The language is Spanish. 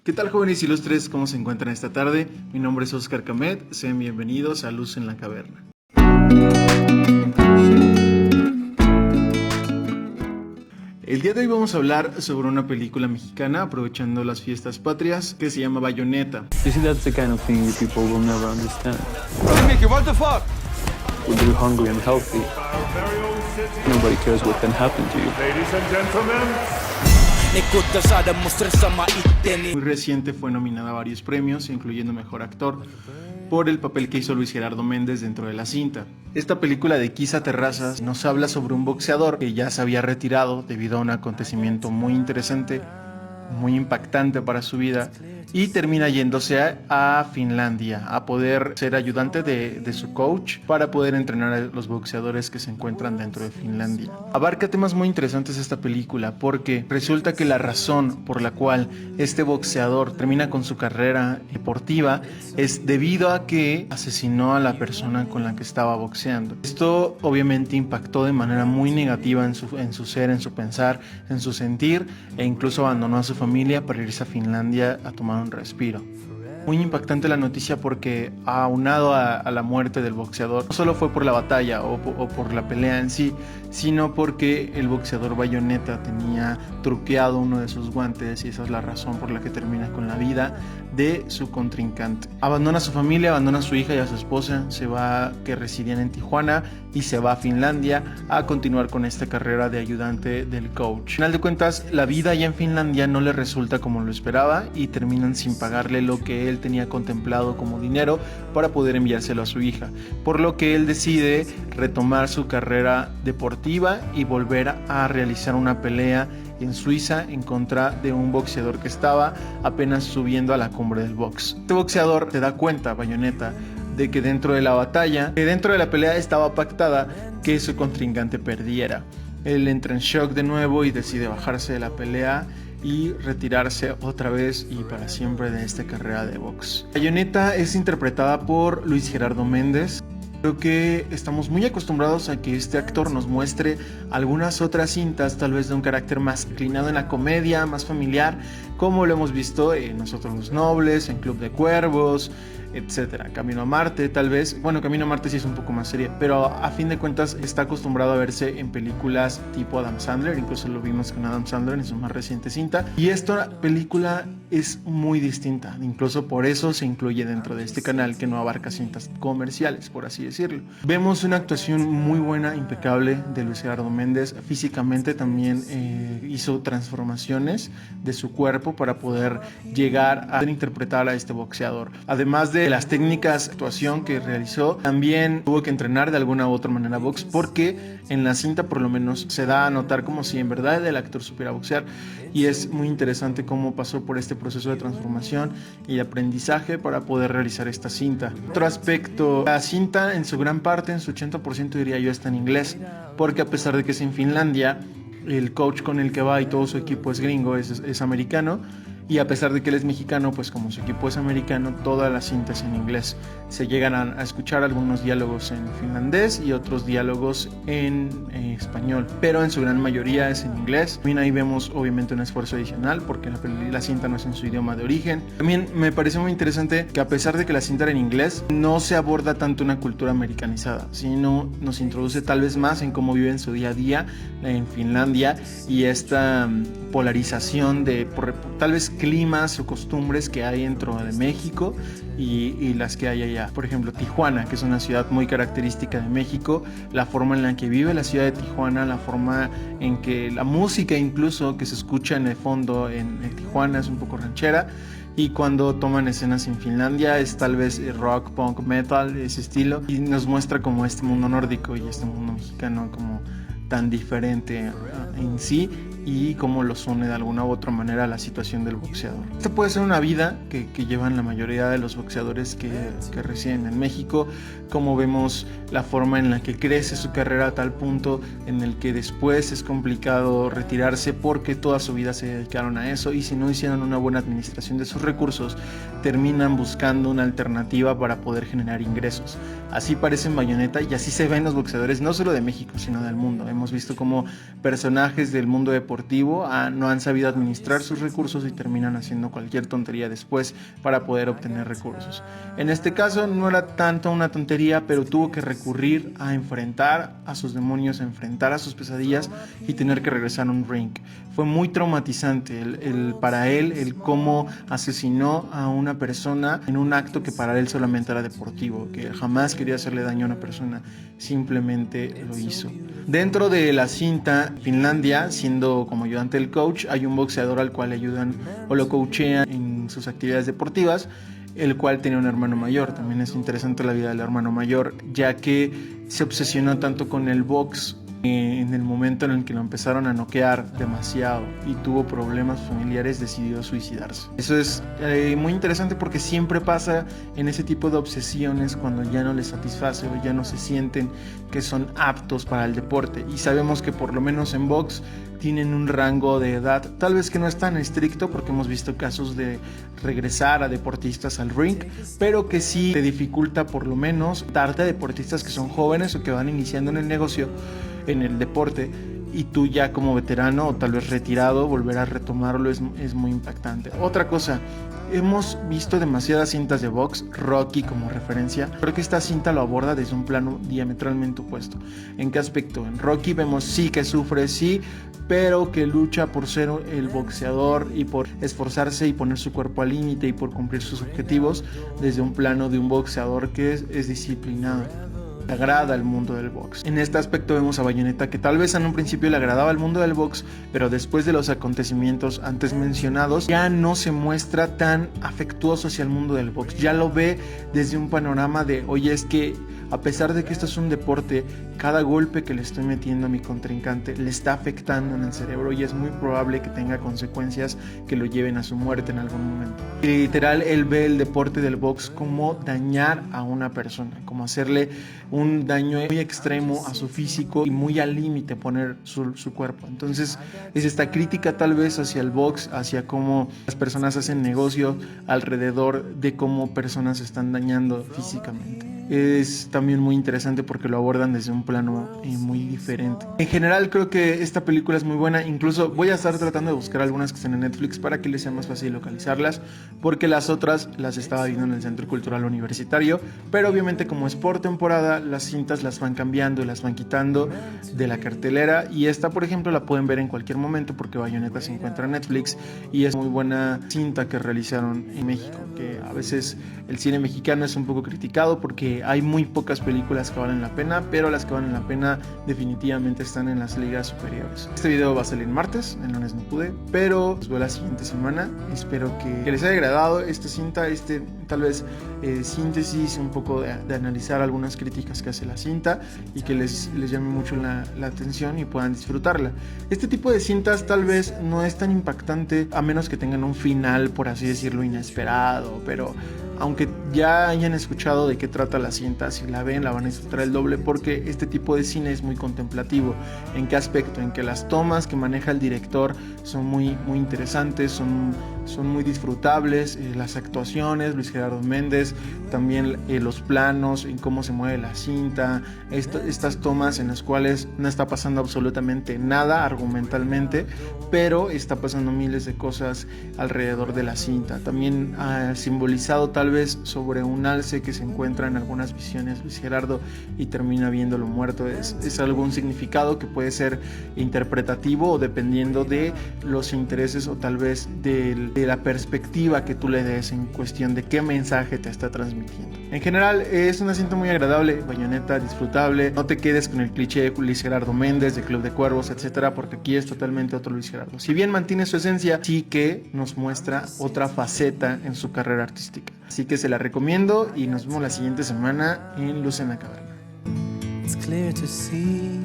¿Qué tal, jóvenes ilustres? ¿Cómo se encuentran esta tarde? Mi nombre es Oscar Camet, sean bienvenidos a Luz en la Caverna. El día de hoy vamos a hablar sobre una película mexicana aprovechando las fiestas patrias que se llama Bayonetta. You see, that's the kind of thing that people will never understand. Mickey, what the fuck? When you're hungry and healthy, nobody cares what then happened to you. Ladies and gentlemen. Muy reciente fue nominada a varios premios, incluyendo Mejor Actor, por el papel que hizo Luis Gerardo Méndez dentro de la cinta. Esta película de Quisa Terrazas nos habla sobre un boxeador que ya se había retirado debido a un acontecimiento muy interesante, muy impactante para su vida, y termina yéndose a Finlandia a poder ser ayudante de su coach para poder entrenar a los boxeadores que se encuentran dentro de Finlandia. Abarca temas muy interesantes esta película porque resulta que la razón por la cual este boxeador termina con su carrera deportiva es debido a que asesinó a la persona con la que estaba boxeando. Esto obviamente impactó de manera muy negativa en su ser, en su pensar, en su sentir, e incluso abandonó a su familia para irse a Finlandia a tomar un respiro. Muy impactante la noticia porque, aunado a la muerte del boxeador, no solo fue por la batalla o por la pelea en sí, sino porque el boxeador Bayonetta tenía truqueado uno de sus guantes, y esa es la razón por la que termina con la vida de su contrincante. Abandona a su familia, abandona a su hija y a su esposa, se va, que residían en Tijuana, y se va a Finlandia a continuar con esta carrera de ayudante del coach. Al final de cuentas, la vida allá en Finlandia no le resulta como lo esperaba y terminan sin pagarle lo que él tenía contemplado como dinero para poder enviárselo a su hija, por lo que él decide retomar su carrera deportiva y volver a realizar una pelea en Suiza en contra de un boxeador que estaba apenas subiendo a la cumbre del box. Este boxeador se da cuenta, Bayonetta, de que dentro de la batalla, que dentro de la pelea estaba pactada que su contrincante perdiera. Él entra en shock de nuevo y decide bajarse de la pelea y retirarse otra vez y para siempre de esta carrera de box. Bayonetta es interpretada por Luis Gerardo Méndez. Creo que estamos muy acostumbrados a que este actor nos muestre algunas otras cintas, tal vez de un carácter más inclinado en la comedia, más familiar, como lo hemos visto en Nosotros los Nobles, en Club de Cuervos, etcétera. Camino a Marte, tal vez. Bueno, Camino a Marte sí es un poco más seria, pero a fin de cuentas está acostumbrado a verse en películas tipo Adam Sandler. Incluso lo vimos con Adam Sandler en su más reciente cinta. Y esta película es muy distinta. Incluso por eso se incluye dentro de este canal, que no abarca cintas comerciales, por así decirlo. Vemos una actuación muy buena, impecable de Luis Gerardo Méndez. Físicamente también hizo transformaciones de su cuerpo para poder llegar a interpretar a este boxeador. Además de las técnicas de actuación que realizó, también tuvo que entrenar de alguna u otra manera box, porque en la cinta por lo menos se da a notar como si en verdad el actor supiera boxear, y es muy interesante cómo pasó por este proceso de transformación y de aprendizaje para poder realizar esta cinta. Otro aspecto, la cinta en su gran parte, en su 80% diría yo, está en inglés, porque a pesar de que es en Finlandia, el coach con el que va y todo su equipo es gringo, es americano. Y a pesar de que él es mexicano, pues como su equipo es americano, toda la cinta es en inglés. Se llegan a escuchar algunos diálogos en finlandés y otros diálogos en español, pero en su gran mayoría es en inglés. También ahí vemos obviamente un esfuerzo adicional porque la cinta no es en su idioma de origen. También me parece muy interesante que a pesar de que la cinta era en inglés, no se aborda tanto una cultura americanizada, sino nos introduce tal vez más en cómo viven su día a día en Finlandia, y esta polarización de tal vez climas o costumbres que hay dentro de México y las que hay allá. Por ejemplo, Tijuana, que es una ciudad muy característica de México, la forma en la que vive la ciudad de Tijuana, la forma en que la música incluso que se escucha en el fondo en Tijuana es un poco ranchera, y cuando toman escenas en Finlandia es tal vez rock, punk, metal, ese estilo, y nos muestra como este mundo nórdico y este mundo mexicano como tan diferente en sí, y cómo los une de alguna u otra manera a la situación del boxeador. Esta puede ser una vida que llevan la mayoría de los boxeadores que residen en México, como vemos la forma en la que crece su carrera a tal punto en el que después es complicado retirarse porque toda su vida se dedicaron a eso, y si no hicieron una buena administración de sus recursos, terminan buscando una alternativa para poder generar ingresos. Así parece en Bayonetta, y así se ven los boxeadores no solo de México, sino del mundo. Hemos visto como personajes personajes del mundo deportivo no han sabido administrar sus recursos y terminan haciendo cualquier tontería después para poder obtener recursos. En este caso no era tanto una tontería, pero tuvo que recurrir a enfrentar a sus demonios, a enfrentar a sus pesadillas y tener que regresar a un ring. Fue muy traumatizante para él el cómo asesinó a una persona en un acto que para él solamente era deportivo, que jamás quería hacerle daño a una persona, simplemente lo hizo. Dentro de la cinta, Finlandia, siendo como ayudante del coach, hay un boxeador al cual le ayudan o lo coachean en sus actividades deportivas, el cual tenía un hermano mayor. También es interesante la vida del hermano mayor, ya que se obsesionó tanto con el box en el momento en el que lo empezaron a noquear demasiado y tuvo problemas familiares, decidió suicidarse. Eso es muy interesante porque siempre pasa en ese tipo de obsesiones cuando ya no les satisface o ya no se sienten que son aptos para el deporte, y sabemos que por lo menos en box tienen un rango de edad, tal vez que no es tan estricto porque hemos visto casos de regresar a deportistas al ring, pero que sí te dificulta por lo menos darte a deportistas que son jóvenes o que van iniciando en el negocio, en el deporte, y tú ya como veterano o tal vez retirado volver a retomarlo es muy impactante. Otra cosa, hemos visto demasiadas cintas de box, Rocky como referencia. Creo que esta cinta lo aborda desde un plano diametralmente opuesto. ¿En qué aspecto? En Rocky vemos sí que sufre, sí, pero que lucha por ser el boxeador y por esforzarse y poner su cuerpo al límite y por cumplir sus objetivos desde un plano de un boxeador que es disciplinado, agrada el mundo del box. En este aspecto vemos a Bayonetta, que tal vez en un principio le agradaba el mundo del box, pero después de los acontecimientos antes mencionados ya no se muestra tan afectuoso hacia el mundo del box, ya lo ve desde un panorama de, oye, es que a pesar de que esto es un deporte, cada golpe que le estoy metiendo a mi contrincante le está afectando en el cerebro y es muy probable que tenga consecuencias que lo lleven a su muerte en algún momento. Y literal, él ve el deporte del box como dañar a una persona, como hacerle un daño muy extremo a su físico y muy al límite poner su cuerpo. Entonces es esta crítica tal vez hacia el box, hacia cómo las personas hacen negocio alrededor de cómo personas se están dañando físicamente. Es también muy interesante porque lo abordan desde un plano muy diferente. En general creo que esta película es muy buena. Incluso voy a estar tratando de buscar algunas que estén en Netflix para que les sea más fácil localizarlas, porque las otras las estaba viendo en el Centro Cultural Universitario, pero obviamente como es por temporada, las cintas las van cambiando y las van quitando de la cartelera, y esta por ejemplo la pueden ver en cualquier momento porque Bayonetta se encuentra en Netflix y es muy buena cinta que realizaron en México, que a veces el cine mexicano es un poco criticado porque hay muy pocas películas que valen la pena, pero las que valen la pena definitivamente están en las ligas superiores. Este video va a salir martes, el lunes no pude, pero los veo la siguiente semana. Espero que les haya agradado esta cinta, tal vez síntesis un poco de analizar algunas críticas que hace la cinta y que les llame mucho la atención y puedan disfrutarla. Este tipo de cintas tal vez no es tan impactante a menos que tengan un final, por así decirlo, inesperado, pero aunque ya hayan escuchado de qué trata la cinta, si la ven la van a disfrutar el doble, porque este tipo de cine es muy contemplativo. ¿En qué aspecto? En que las tomas que maneja el director son muy interesantes, son muy disfrutables, las actuaciones, Luis Gerardo Méndez, también los planos, en cómo se mueve la cinta, estas tomas en las cuales no está pasando absolutamente nada argumentalmente, pero está pasando miles de cosas alrededor de la cinta. También simbolizado tal vez sobre un alce que se encuentra en algunas visiones Luis Gerardo y termina viéndolo muerto. Es algún significado que puede ser interpretativo o dependiendo de los intereses o tal vez de la perspectiva que tú le des en cuestión de qué mensaje te está transmitiendo. En general es una cinta muy agradable, Bayonetta, disfrutable. No te quedes con el cliché de Luis Gerardo Méndez, de Club de Cuervos, etcétera, porque aquí es totalmente otro Luis Gerardo. Si bien mantiene su esencia, sí que nos muestra otra faceta en su carrera artística. Así que se la recomiendo y nos vemos la siguiente semana en Luz en la Caverna. It's clear to see